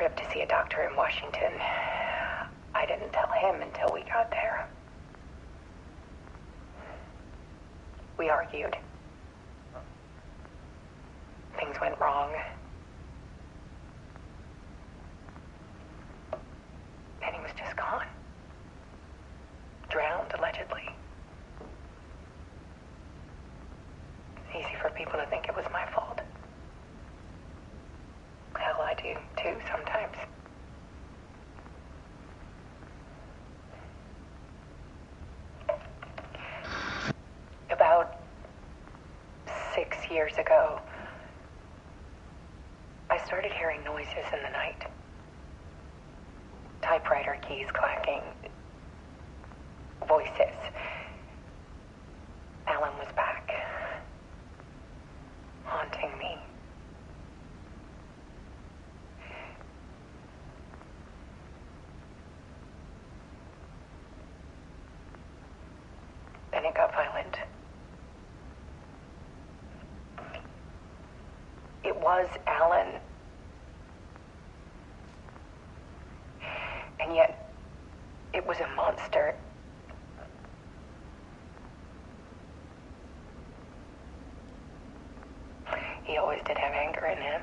trip to see a doctor in Washington. I didn't tell him until we got there. We argued. Things went wrong. And he was just gone. Drowned, allegedly. Easy for people to think it was my fault. Hell, I do, too, sometimes. About 6 years ago, I started hearing noises in the night. Typewriter keys clacking. Voices. Alan was back. Haunting me. Then it got violent. It was Alan. And yet, it was a monster. He always did have anger in him.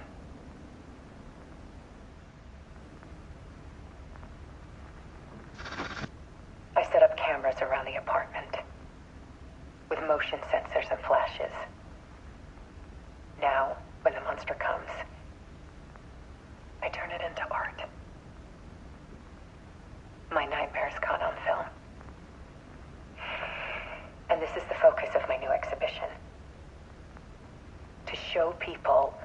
I set up cameras around the apartment with motion sensors and flashes. Now, when the monster comes, I turn it into art. My nightmares caught on film. And this is the focus of my new exhibition. To show people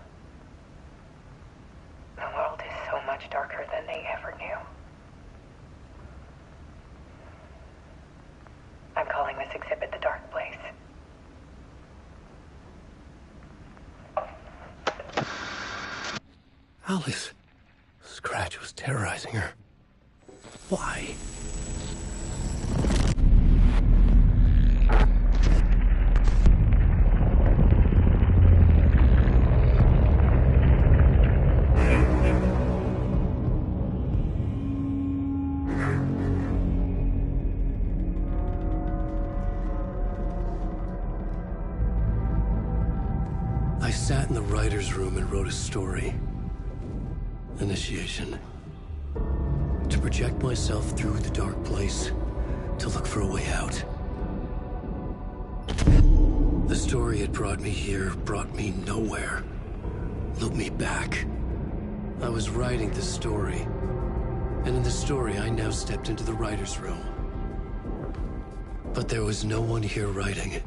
the world is so much darker than they ever knew. I'm calling this exhibit The Dark Place. Alice. Scratch was terrorizing her. Why? I sat in the writer's room and wrote a story. Initiation. To project myself through the dark place, to look for a way out. The story had brought me here, brought me nowhere. Looked me back. I was writing the story. And in the story, I now stepped into the writer's room. But there was no one here writing it.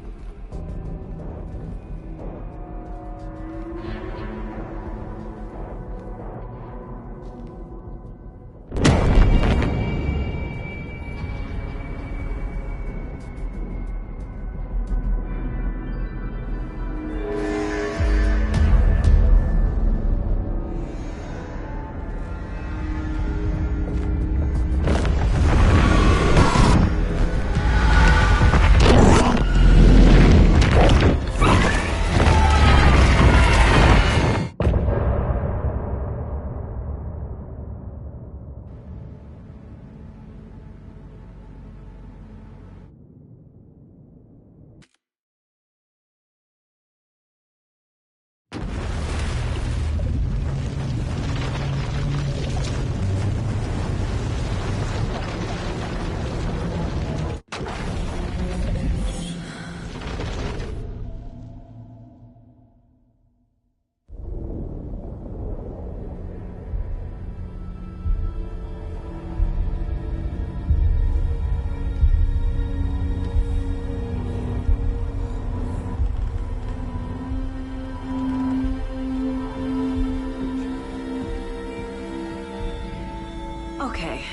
Okay,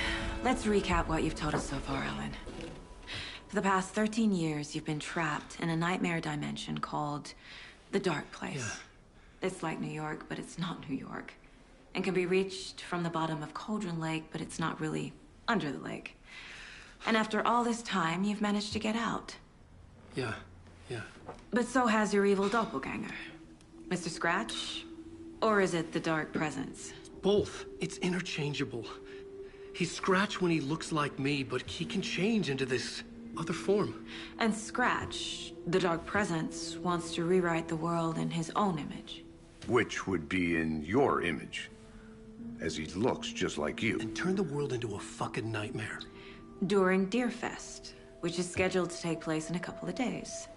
let's recap what you've told us so far, Ellen. For the past 13 years, you've been trapped in a nightmare dimension called the Dark Place. Yeah. It's like New York, but it's not New York. And can be reached from the bottom of Cauldron Lake, but it's not really under the lake. And after all this time, you've managed to get out. Yeah. But so has your evil doppelganger. Mr. Scratch? Or is it the Dark Presence? both. It's interchangeable. He's Scratch when he looks like me, but he can change into this other form. And Scratch, the Dark Presence, wants to rewrite the world in his own image. Which would be in your image, as he looks just like you. And turn the world into a fucking nightmare. During Deerfest, which is scheduled to take place in a couple of days.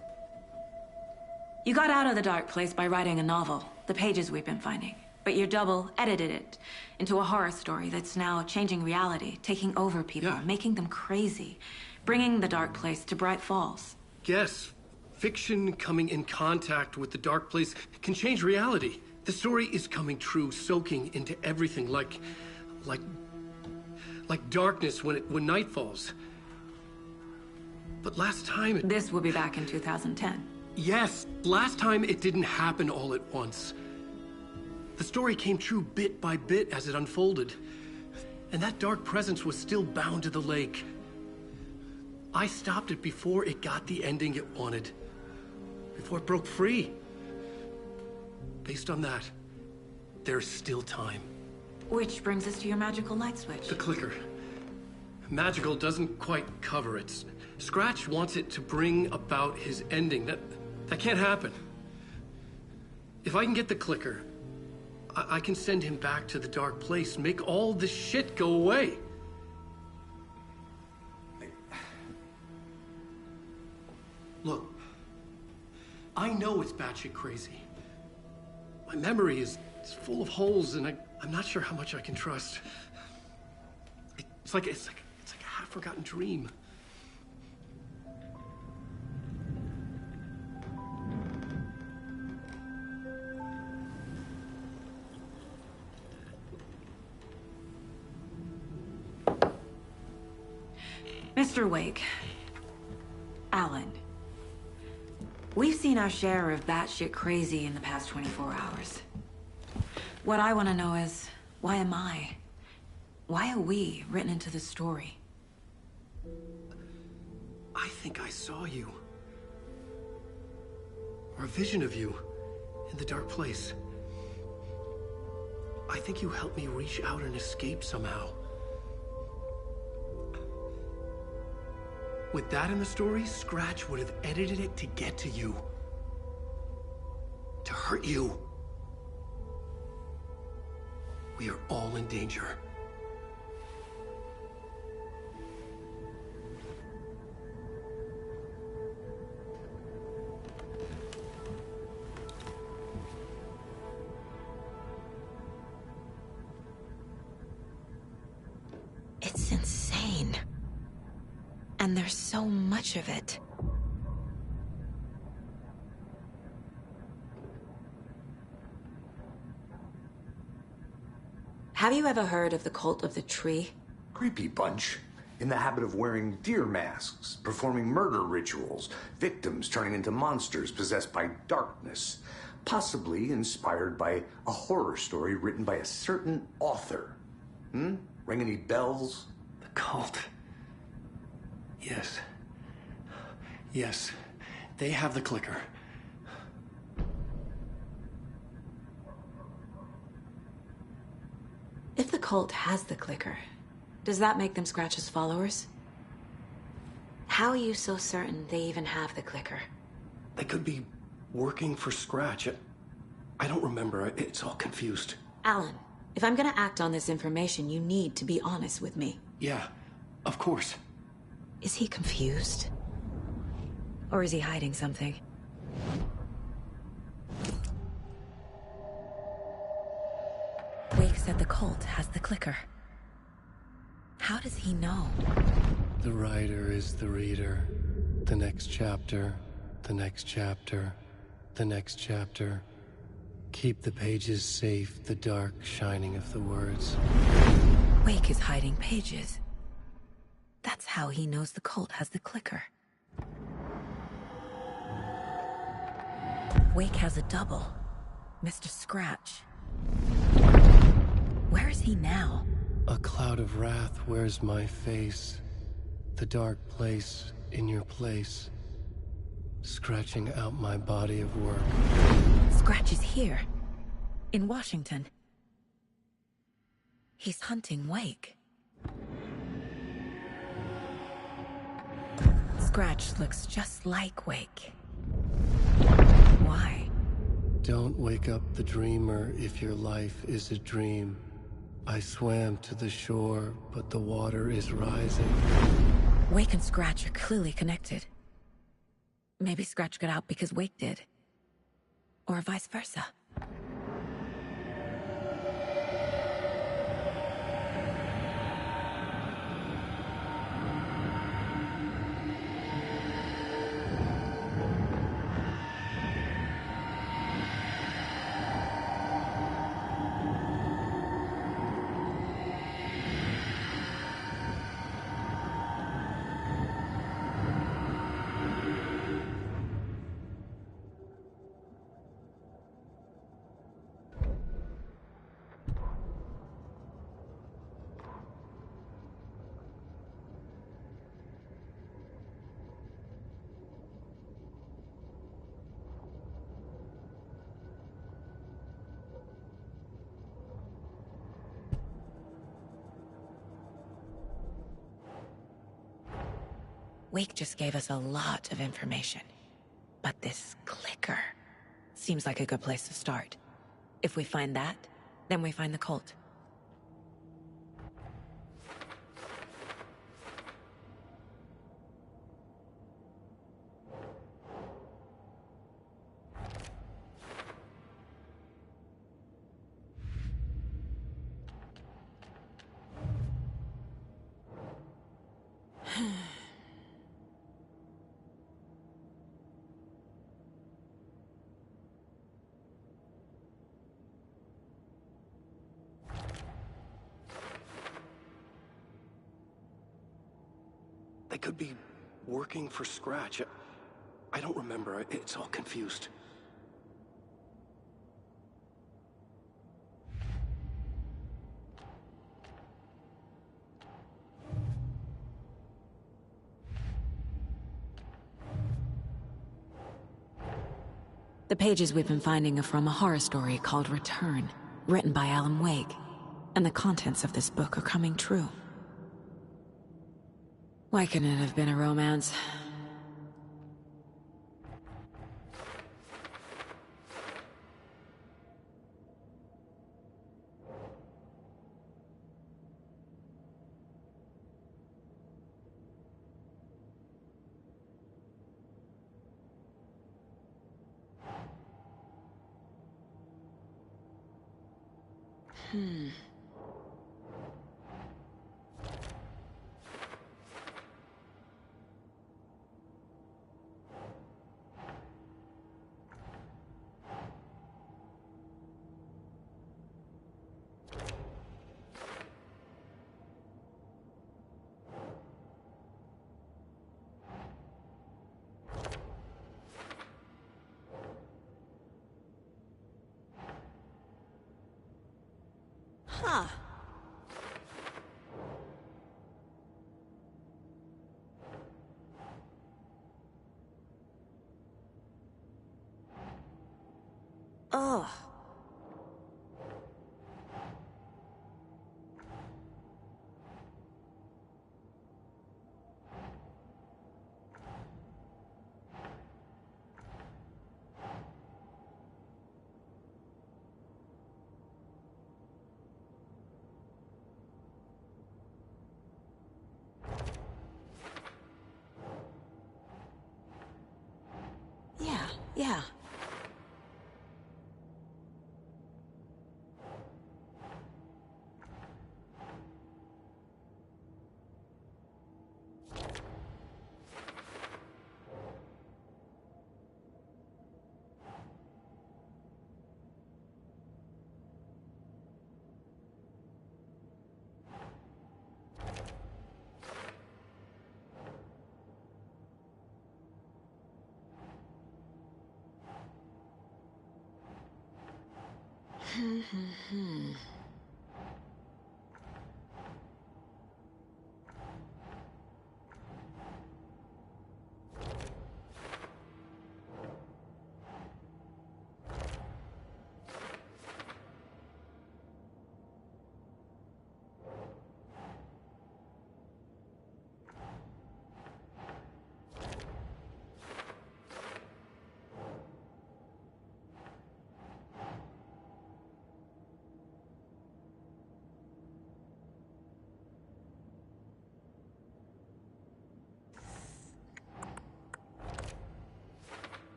You got out of the dark place by writing a novel, the pages we've been finding. But your double edited it into a horror story that's now changing reality, taking over people, making them crazy, bringing the dark place to Bright Falls. Yes, fiction coming in contact with the dark place can change reality. The story is coming true, soaking into everything like darkness when night falls. But last time This will be back in 2010. Yes, last time it didn't happen all at once. The story came true bit by bit as it unfolded. And that dark presence was still bound to the lake. I stopped it before it got the ending it wanted. Before it broke free. Based on that, there's still time. Which brings us to your magical light switch. The clicker. Magical doesn't quite cover it. Scratch wants it to bring about his ending. That can't happen. If I can get the clicker, I can send him back to the dark place, make all this shit go away. Look, I know it's batshit crazy. My memory is full of holes, and I'm not sure how much I can trust. It's like a half-forgotten dream. Mr. Wake, Alan, we've seen our share of batshit crazy in the past 24 hours. What I want to know is, why am I? Why are we written into the story? I think I saw you. Or a vision of you in the dark place. I think you helped me reach out and escape somehow. With that in the story, Scratch would have edited it to get to you. To hurt you. We are all in danger. It's insane. And there's so much of it. Have you ever heard of the Cult of the Tree? Creepy bunch. In the habit of wearing deer masks, performing murder rituals, victims turning into monsters possessed by darkness. Possibly inspired by a horror story written by a certain author. Ring any bells? The cult. Yes. Yes. They have the clicker. If the cult has the clicker, does that make them Scratch's followers? How are you so certain they even have the clicker? They could be working for Scratch. I don't remember. It's all confused. Alan, if I'm gonna act on this information, you need to be honest with me. Yeah, of course. Is he confused? Or is he hiding something? Wake said the cult has the clicker. How does he know? The writer is the reader. The next chapter, the next chapter, the next chapter. Keep the pages safe, the dark shining of the words. Wake is hiding pages. That's how he knows the cult has the clicker. Wake has a double. Mr. Scratch. Where is he now? A cloud of wrath wears my face. The dark place in your place. Scratching out my body of work. Scratch is here. In Washington. He's hunting Wake. Scratch looks just like Wake. Why? Don't wake up the dreamer if your life is a dream. I swam to the shore, but the water is rising. Wake and Scratch are clearly connected. Maybe Scratch got out because Wake did. Or vice versa. Wake just gave us a lot of information. But this clicker seems like a good place to start. If we find that, then we find the cult. They could be working for Scratch. I don't remember. It's all confused. The pages we've been finding are from a horror story called Return, written by Alan Wake. And the contents of this book are coming true. Why couldn't it have been a romance? Huh. Ugh. Yeah.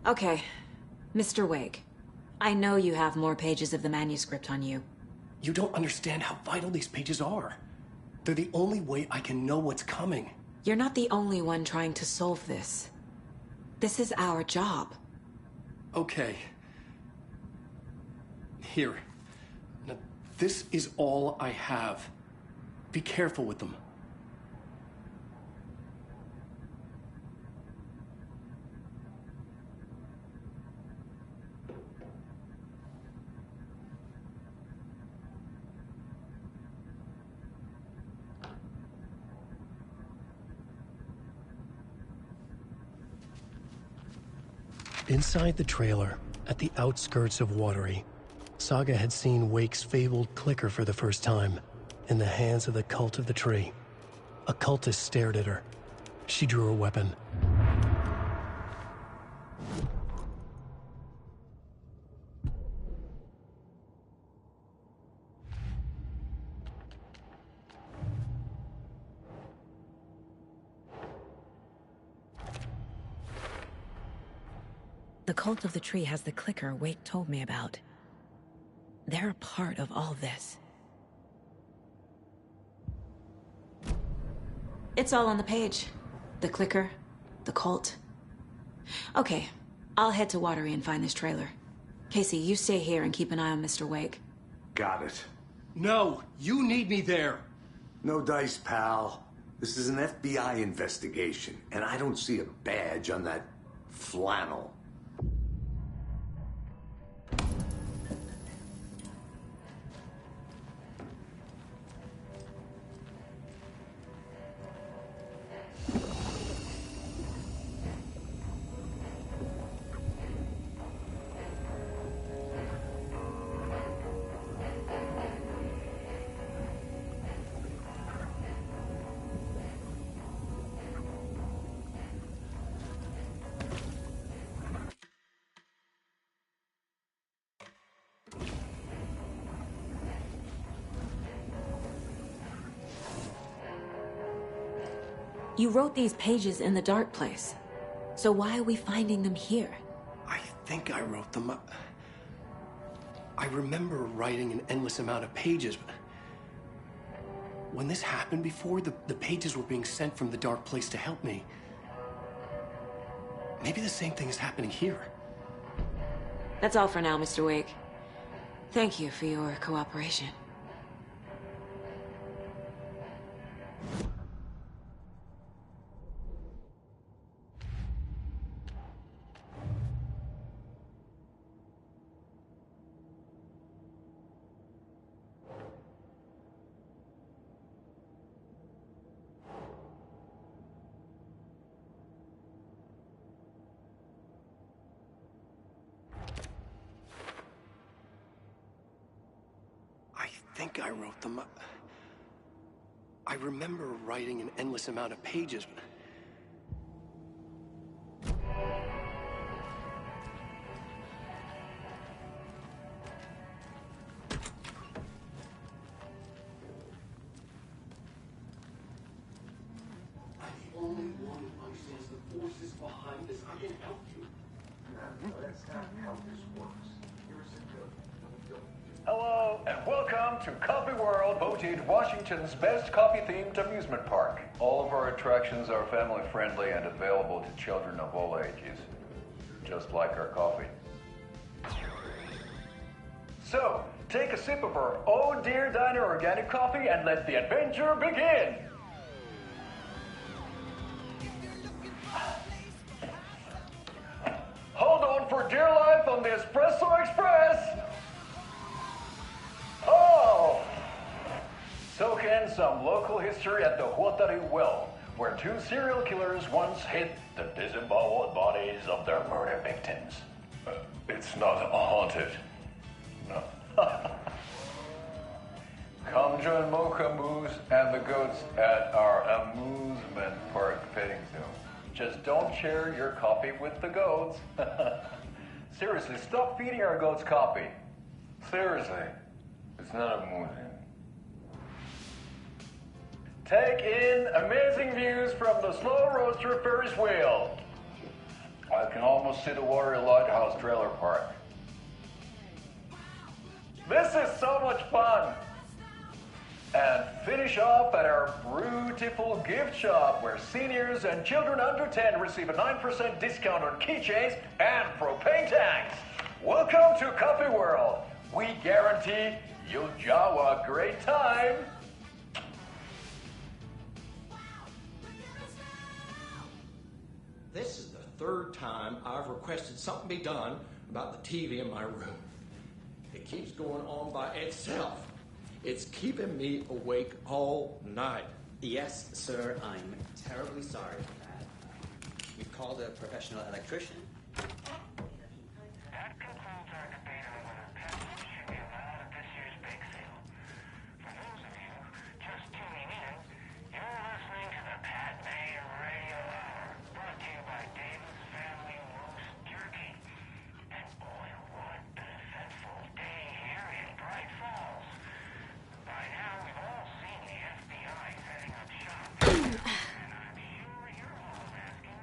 Okay, Mr. Wake. I know you have more pages of the manuscript on you. You don't understand how vital these pages are. They're the only way I can know what's coming. You're not the only one trying to solve this. This is our job. Okay. Here. Now, this is all I have. Be careful with them. Inside the trailer, at the outskirts of Watery, Saga had seen Wake's fabled clicker for the first time, in the hands of the Cult of the Tree. A cultist stared at her. She drew her weapon. The Cult of the Tree has the clicker Wake told me about. They're a part of all this. It's all on the page. The clicker, the cult. Okay, I'll head to Watery and find this trailer. Casey, you stay here and keep an eye on Mr. Wake. Got it. No, you need me there. No dice, pal. This is an FBI investigation, and I don't see a badge on that flannel. You wrote these pages in the dark place. So why are we finding them here? I think I wrote them. I remember writing an endless amount of pages, but when this happened before, the pages were being sent from the dark place to help me. Maybe the same thing is happening here. That's all for now, Mr. Wake. Thank you for your cooperation. I think I wrote them. I remember writing an endless amount of pages, but I'm the only one who understands the forces behind this. I can help you. No, that's not how this works. Here's a good. Hello, and welcome to Coffee World, voted Washington's best coffee-themed amusement park. All of our attractions are family-friendly and available to children of all ages, just like our coffee. So, take a sip of our Oh Dear Diner organic coffee and let the adventure begin! Hold on for dear life on the Espresso Express! Oh! Soak in some local history at the Huatari Well, where two serial killers once hid the disemboweled bodies of their murder victims. It's not haunted. No. Come join Mocha Moose and the goats at our amusement park petting zoo. Just don't share your coffee with the goats. Seriously, stop feeding our goats coffee. Seriously. It's not amusing. Take in amazing views from the slow roaster Ferris wheel. I can almost see the Warrior Lighthouse trailer park. This is so much fun! And finish off at our beautiful gift shop where seniors and children under 10 receive a 9% discount on keychains and propane tanks. Welcome to Coffee World. We guarantee you'll jaw a great time. This is the third time I've requested something be done about the TV in my room. It keeps going on by itself. It's keeping me awake all night. Yes, sir, I'm terribly sorry for that. We've called a professional electrician. That concludes our debate on whether pets should be allowed at this year's bake sale. For those of you just tuning in, you're listening to the Pat Mayer Radio Hour, brought to you by David's Family Roast Jerky. And boy, what an eventful day here in Bright Falls. By now, we've all seen the FBI setting up shop. And I'm sure you're all asking,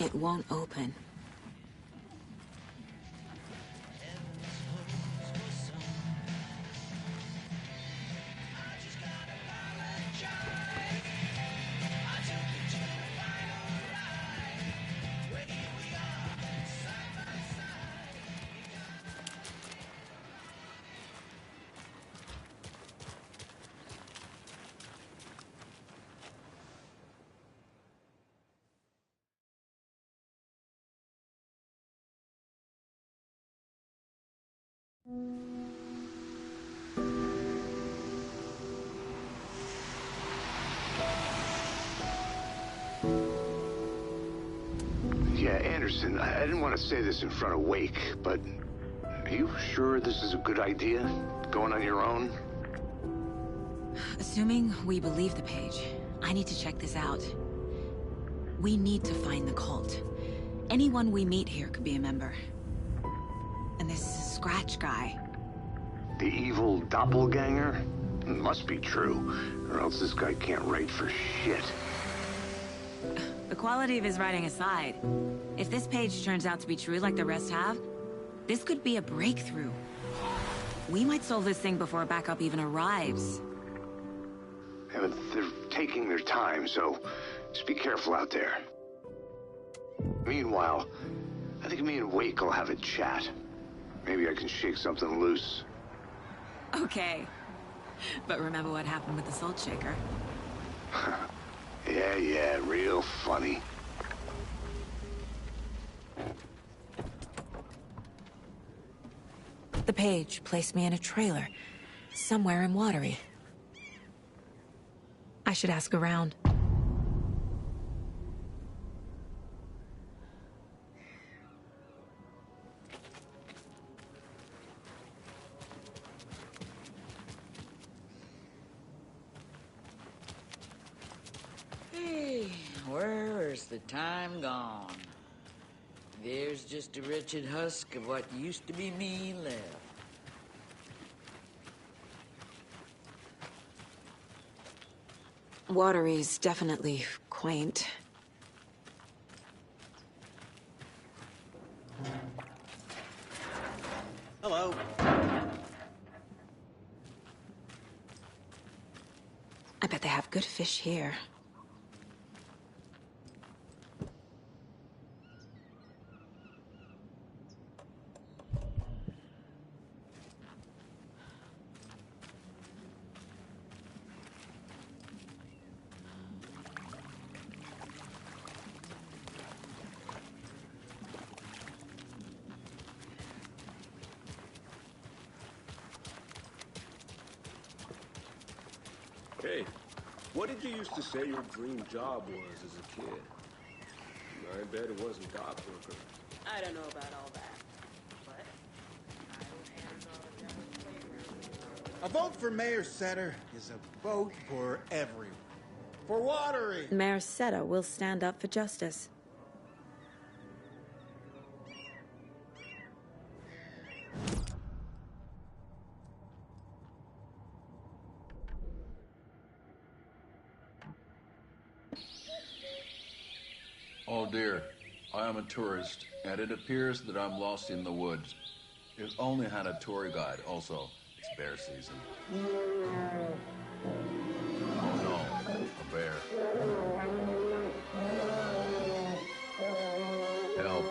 It won't open. Yeah, Anderson, I didn't want to say this in front of Wake, but are you sure this is a good idea? Going on your own? Assuming we believe the page, I need to check this out. We need to find the cult. Anyone we meet here could be a member. And this Scratch guy. The evil doppelganger? Must be true, or else this guy can't write for shit. The quality of his writing aside, if this page turns out to be true like the rest have, this could be a breakthrough. We might solve this thing before backup even arrives. Yeah, but they're taking their time, so just be careful out there. Meanwhile, I think me and Wake will have a chat. Maybe I can shake something loose. Okay. But remember what happened with the salt shaker? Yeah, real funny. The page placed me in a trailer, somewhere in Watery. I should ask around. Hey, where's the time gone? There's just a wretched husk of what used to be me left. Watery's definitely quaint. Hello. I bet they have good fish here. Hey, what did you used to say your dream job was as a kid? I bet it wasn't dock worker. I don't know about all that. But A vote for Mayor Setter is a vote for everyone. For Watery! Mayor Seta will stand up for justice. Oh dear, I am a tourist, and it appears that I'm lost in the woods. If only had a tour guide. Also, it's bear season. Oh no, a bear. Help.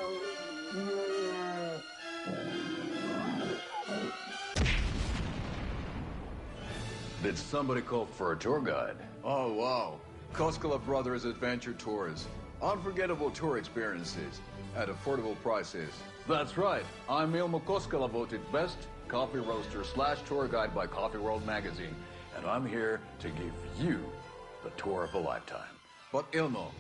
Did somebody call for a tour guide? Oh wow, Koskela Brothers Adventure Tours. Unforgettable tour experiences at affordable prices. That's right. I'm Ilmo Koskela, voted best coffee roaster / tour guide by Coffee World magazine, and I'm here to give you the tour of a lifetime. But Ilmo,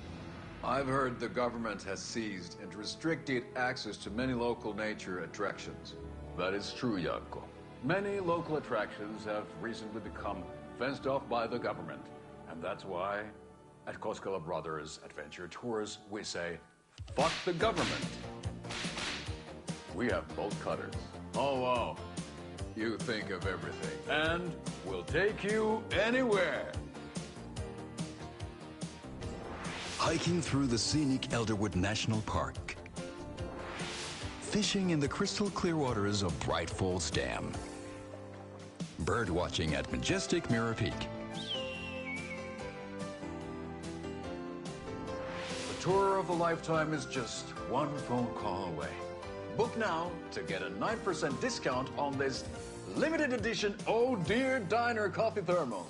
I've heard the government has seized and restricted access to many local nature attractions. That is true, Jaakko. Many local attractions have recently become fenced off by the government, and that's why at Koskela Brothers Adventure Tours, we say, fuck the government. We have bolt cutters. Oh, wow. You think of everything. And we'll take you anywhere. Hiking through the scenic Elderwood National Park. Fishing in the crystal clear waters of Bright Falls Dam. Bird watching at majestic Mirror Peak. Tour of a lifetime is just one phone call away. Book now to get a 9% discount on this limited edition Oh Dear Diner coffee thermos.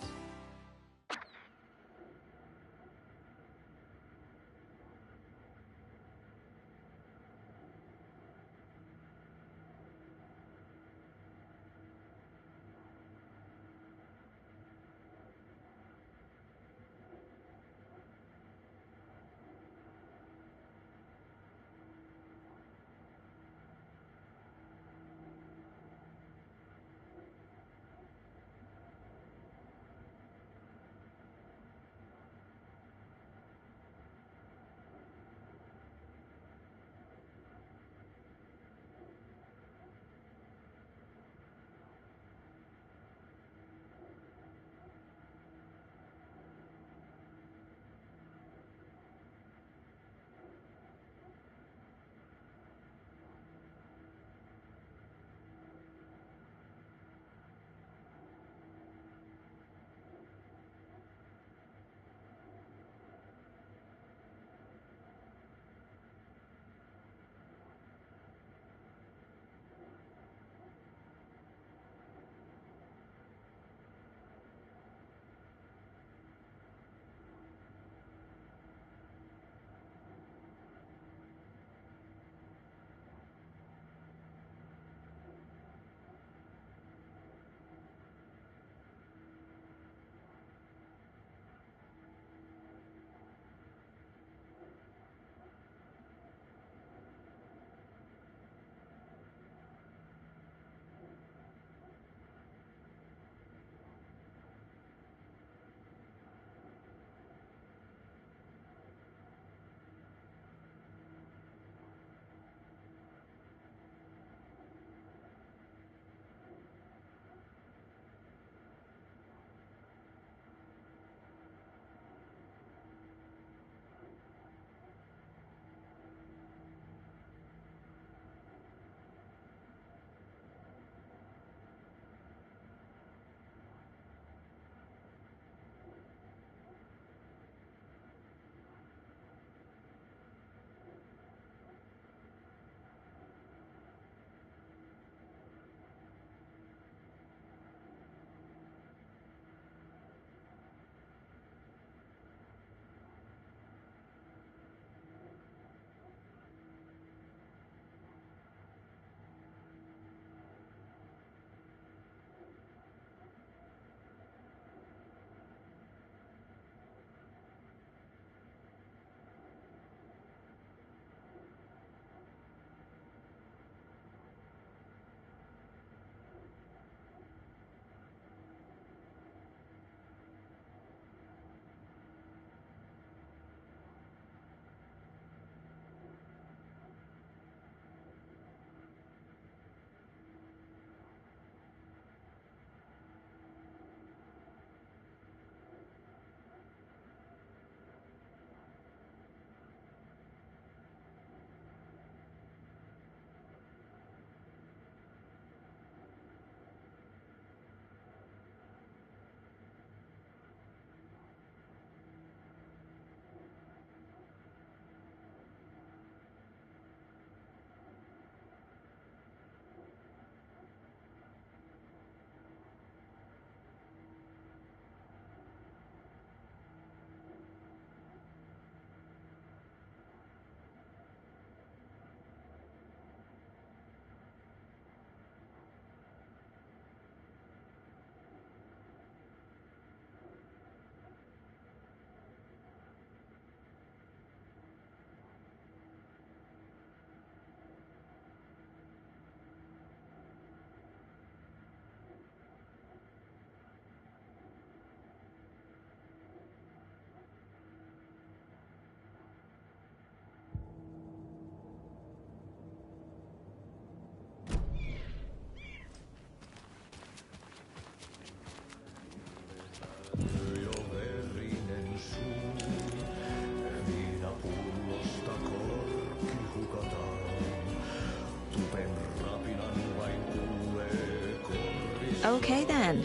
Okay then.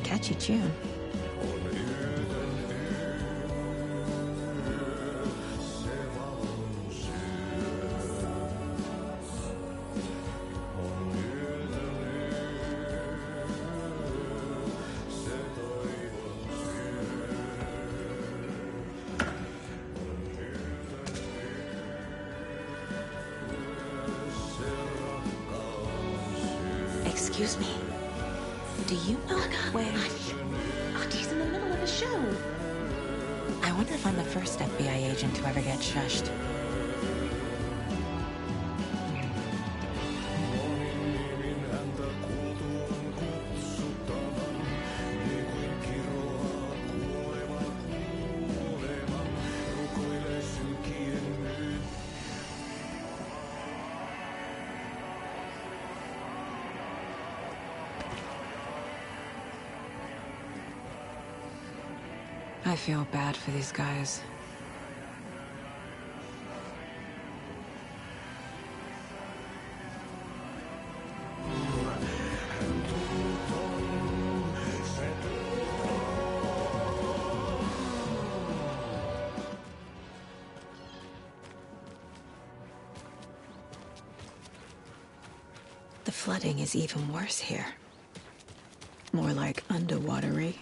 Catchy tune. Excuse me. Do you know where... He's in the middle of a show. I wonder if I'm the first FBI agent to ever get shushed. I feel bad for these guys. The flooding is even worse here. More like underwatery.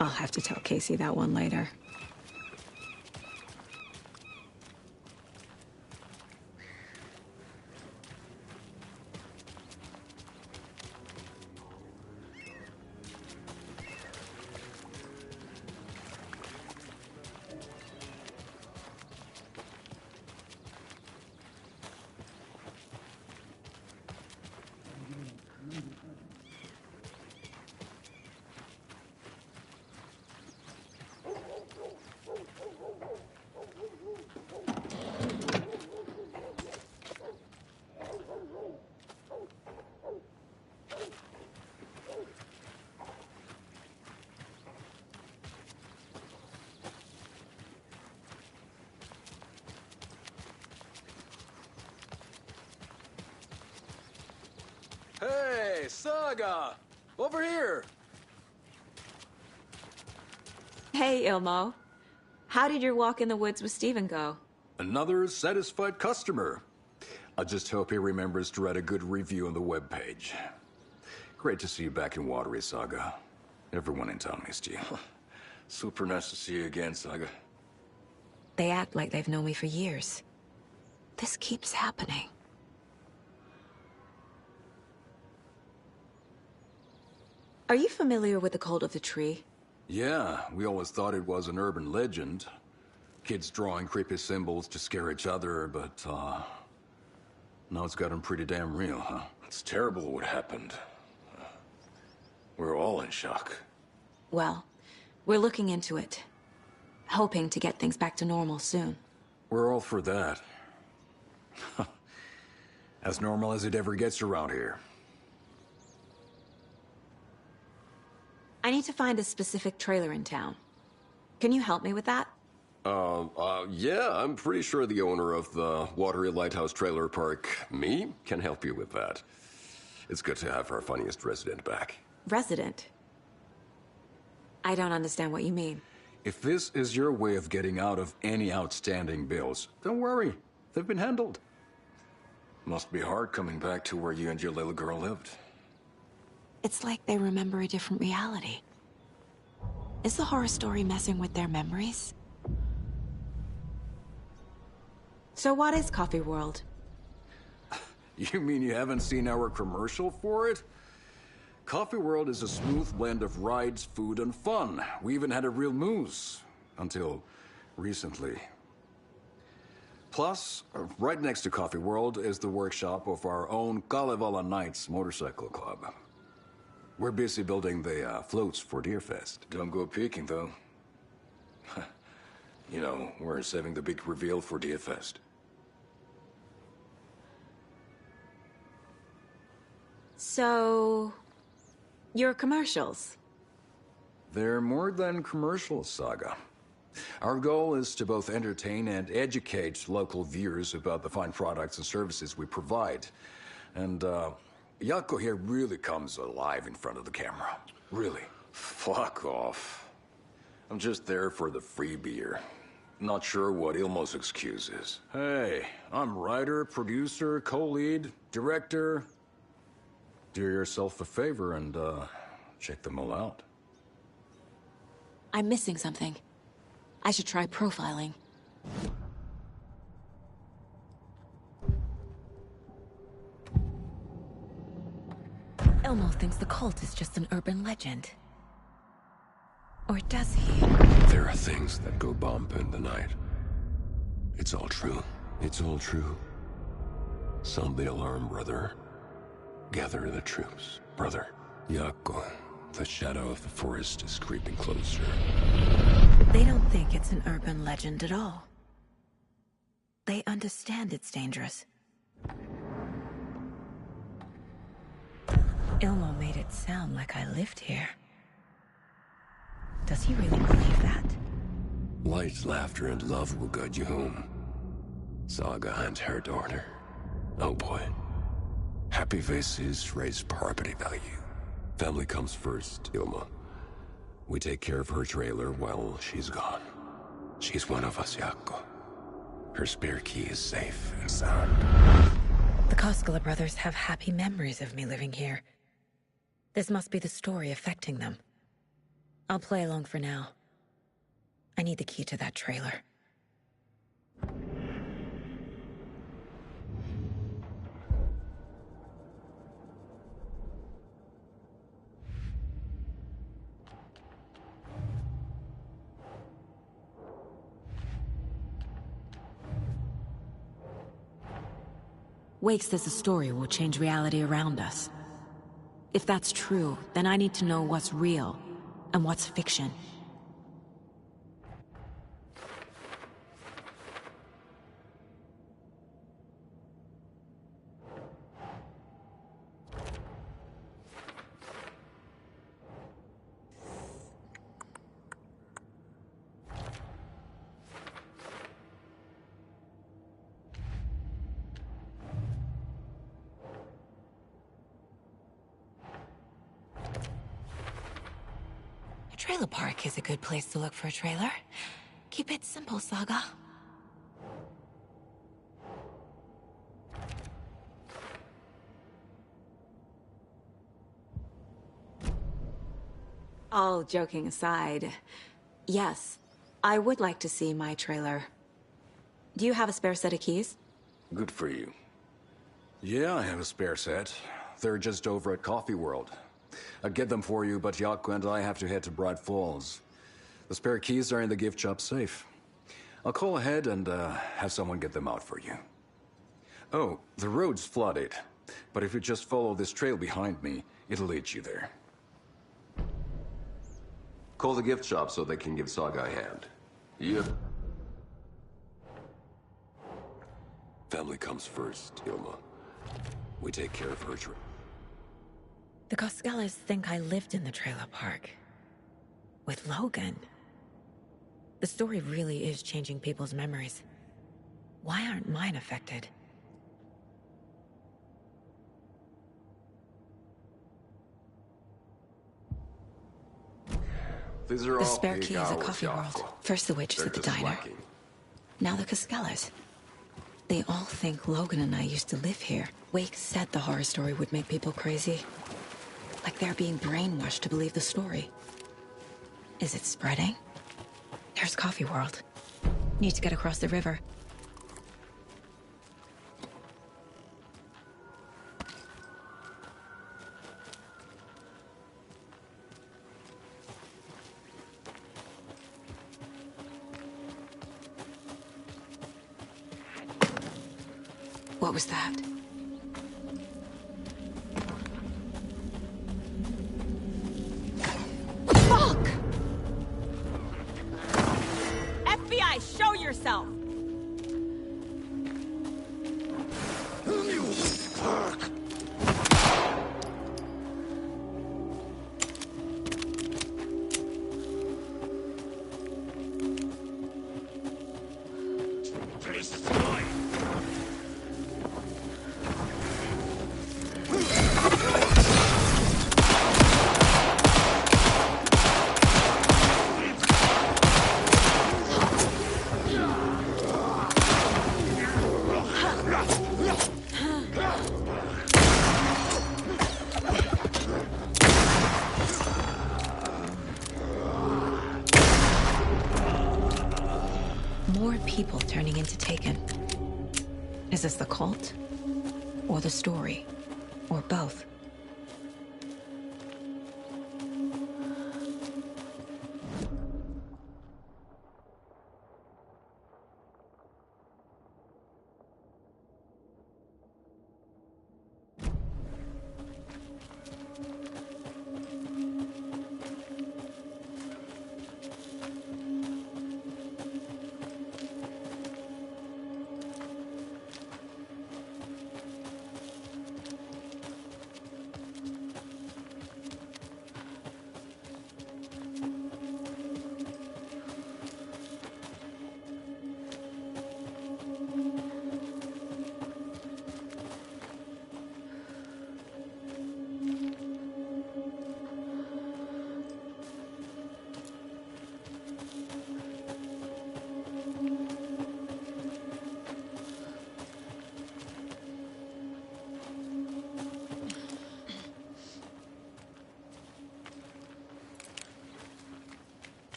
I'll have to tell Casey that one later. Hey, Saga! Over here! Hey, Ilmo. How did your walk in the woods with Steven go? Another satisfied customer. I just hope he remembers to write a good review on the webpage. Great to see you back in Watery, Saga. Everyone in town missed you. Super nice to see you again, Saga. They act like they've known me for years. This keeps happening. Are you familiar with the Cult of the Tree? Yeah, we always thought it was an urban legend. Kids drawing creepy symbols to scare each other, but, now it's gotten pretty damn real, huh? It's terrible what happened. We're all in shock. Well, we're looking into it. Hoping to get things back to normal soon. We're all for that. As normal as it ever gets around here. I need to find a specific trailer in town. Can you help me with that? Yeah, I'm pretty sure the owner of the Watery Lighthouse Trailer Park, me, can help you with that. It's good to have our funniest resident back. Resident? I don't understand what you mean. If this is your way of getting out of any outstanding bills, don't worry. They've been handled. Must be hard coming back to where you and your little girl lived. It's like they remember a different reality. Is the horror story messing with their memories? So what is Coffee World? You mean you haven't seen our commercial for it? Coffee World is a smooth blend of rides, food, and fun. We even had a real moose. Until recently. Plus, right next to Coffee World is the workshop of our own Kalevala Knights Motorcycle Club. We're busy building the floats for Deerfest. Don't go peeking, though. You know, we're saving the big reveal for Deerfest. So... your commercials? They're more than commercials, Saga. Our goal is to both entertain and educate local viewers about the fine products and services we provide. And, Yako here really comes alive in front of the camera. Really. Fuck off. I'm just there for the free beer. Not sure what Ilmo's excuse is. Hey, I'm writer, producer, co-lead, director. Do yourself a favor and, check them all out. I'm missing something. I should try profiling. Ilmo thinks the cult is just an urban legend. Or does he? There are things that go bump in the night. It's all true. It's all true. Sound the alarm, brother. Gather the troops, brother. Yako, the shadow of the forest is creeping closer. They don't think it's an urban legend at all. They understand it's dangerous. Ilmo made it sound like I lived here. Does he really believe that? Light, laughter, and love will guide you home. Saga and her daughter. Oh boy. Happy faces raise property value. Family comes first, Ilma. We take care of her trailer while she's gone. She's one of us, Yako. Her spare key is safe and sound. The Koskela brothers have happy memories of me living here. This must be the story affecting them. I'll play along for now. I need the key to that trailer. Wake says the story will change reality around us. If that's true, then I need to know what's real and what's fiction. Trailer park is a good place to look for a trailer. Keep it simple, Saga. All joking aside, yes, I would like to see my trailer. Do you have a spare set of keys? Good for you. Yeah, I have a spare set. They're just over at Coffee World. I'll get them for you, but Yako and I have to head to Bright Falls. The spare keys are in the gift shop safe. I'll call ahead and have someone get them out for you. Oh, the road's flooded, but if you just follow this trail behind me, it'll lead you there. Call the gift shop so they can give Saga a hand. Yep. Family comes first, Ilma. We take care of her. The Koskelas think I lived in the trailer park. With Logan. The story really is changing people's memories. Why aren't mine affected? These are The all spare big key is a hours, Coffee World. Yako. First the waitress They're at the just diner. lacking. Now the Koskelas. They all think Logan and I used to live here. Wake said the horror story would make people crazy. Like they're being brainwashed to believe the story. Is it spreading? There's Coffee World. Need to get across the river. What was that? Fuck! FBI, show yourself! More people turning into Taken. Is this the cult? Or the story? Or both?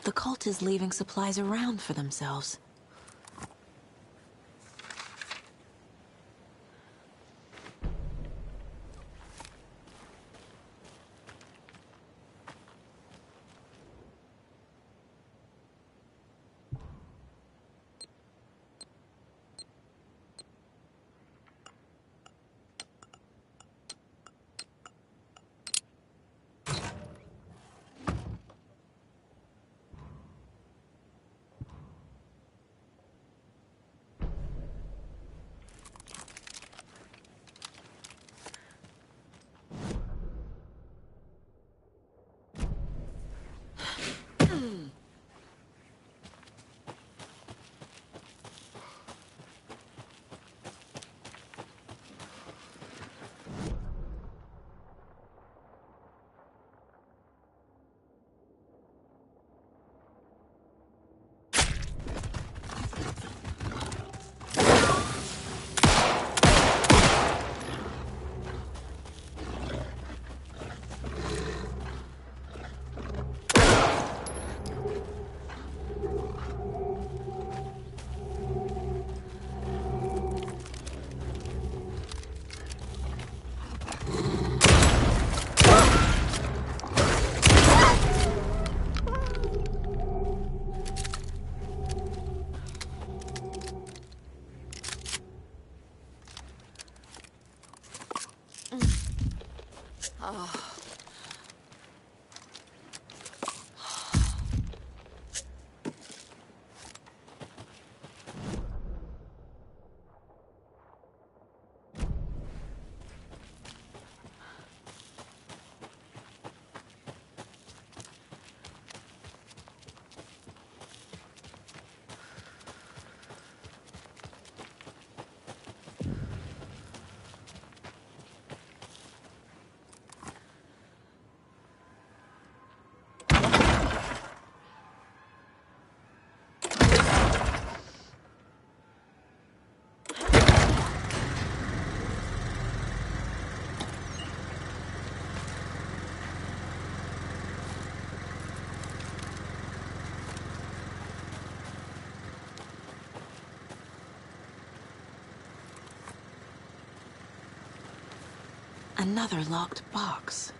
The cult is leaving supplies around for themselves. Another locked box.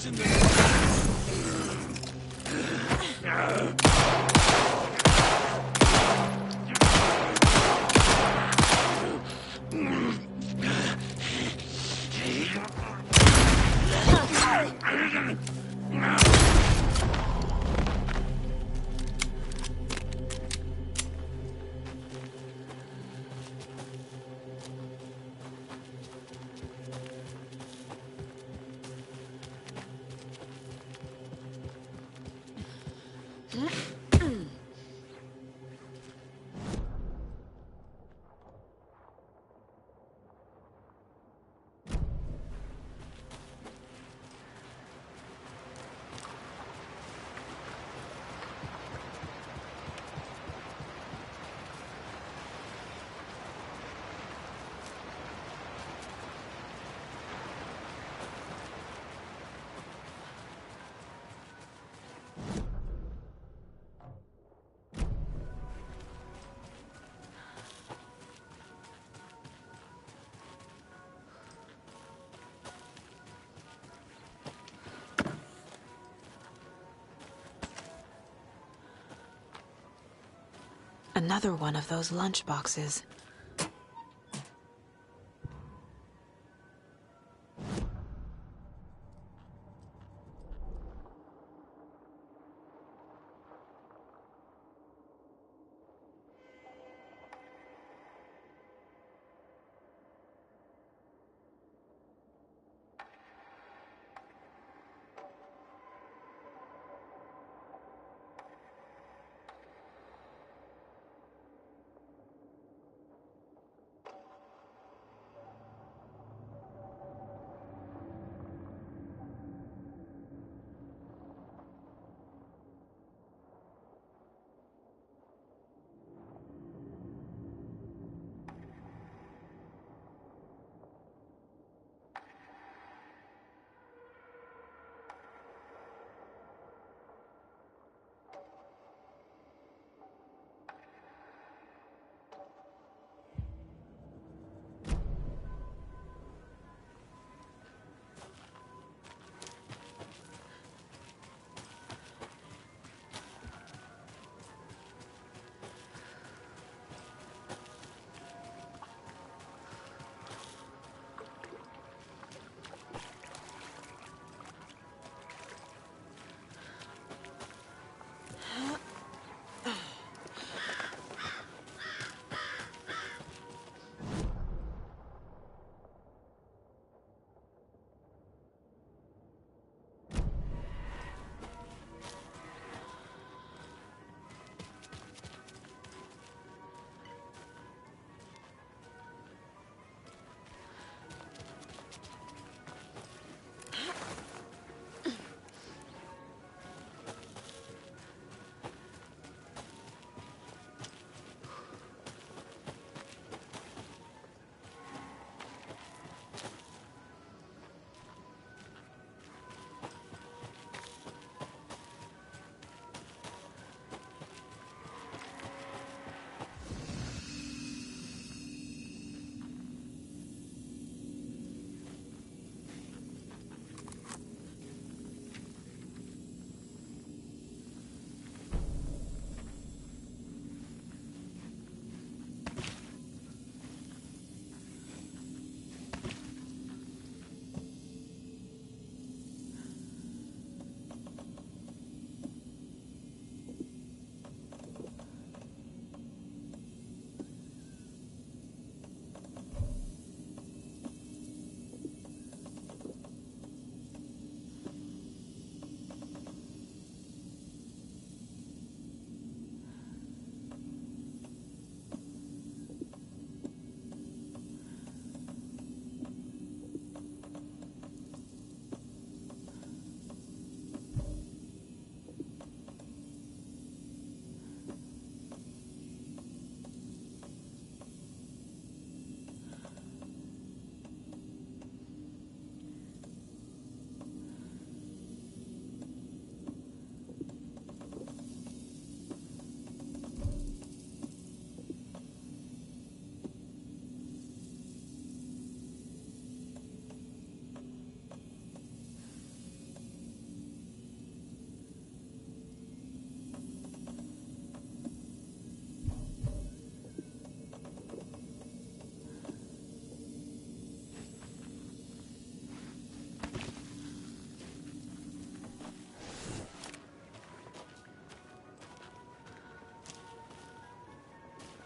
in the... Another one of those lunch boxes.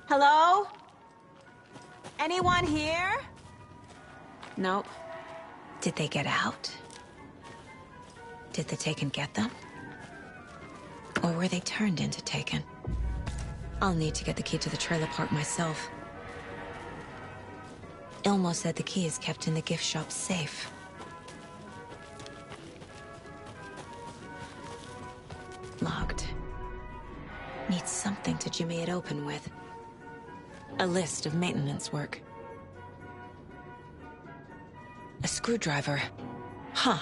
Hello? Anyone here? Nope. Did they get out? Did the Taken get them? Or were they turned into Taken? I'll need to get the key to the trailer park myself. Ilmo said the key is kept in the gift shop safe. Locked. Needs something to jimmy it open with. A list of maintenance work. A screwdriver. Huh.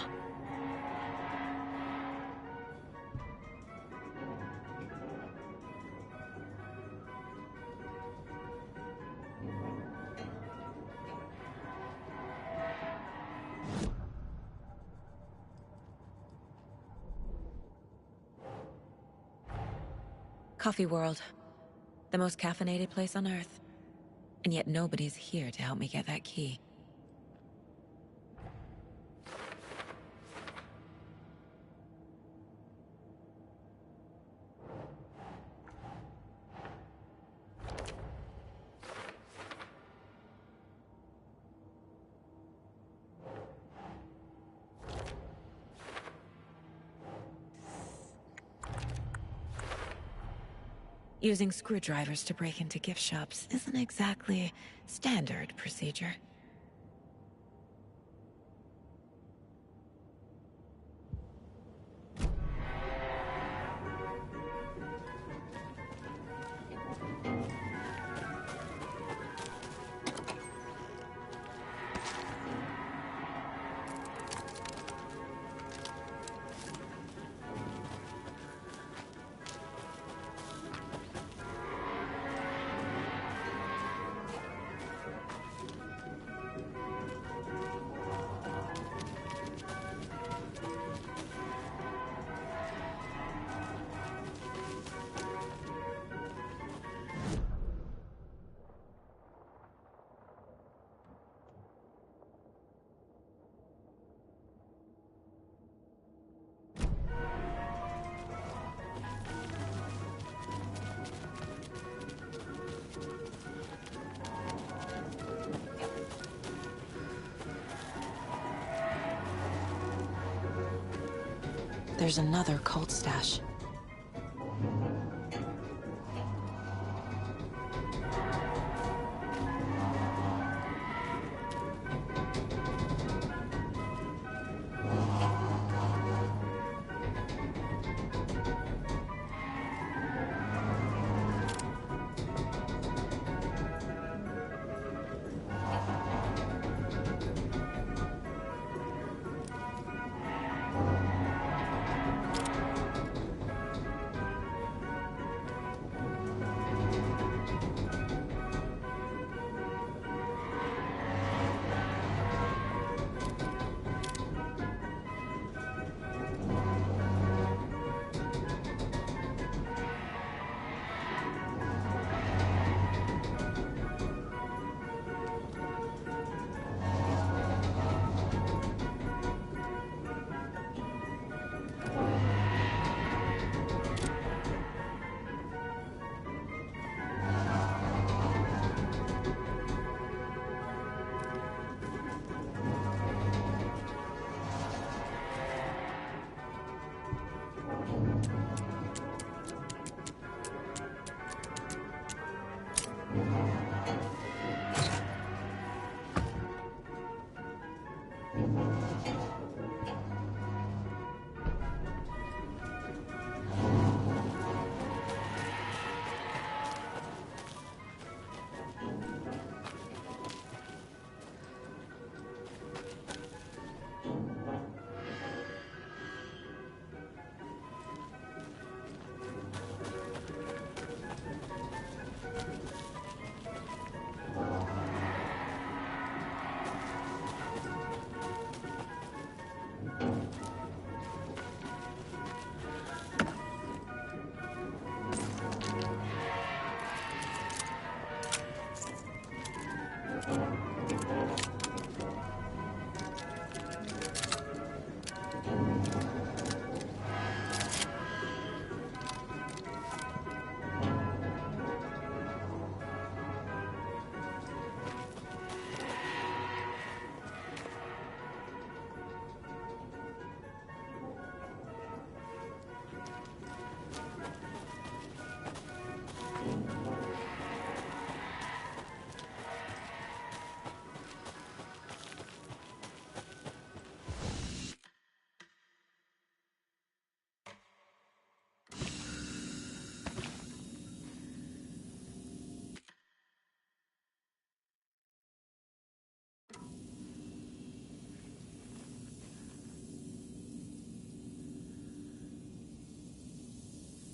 Coffee World. The most caffeinated place on Earth. And yet nobody's here to help me get that key. Using screwdrivers to break into gift shops isn't exactly standard procedure. There's another cult stash.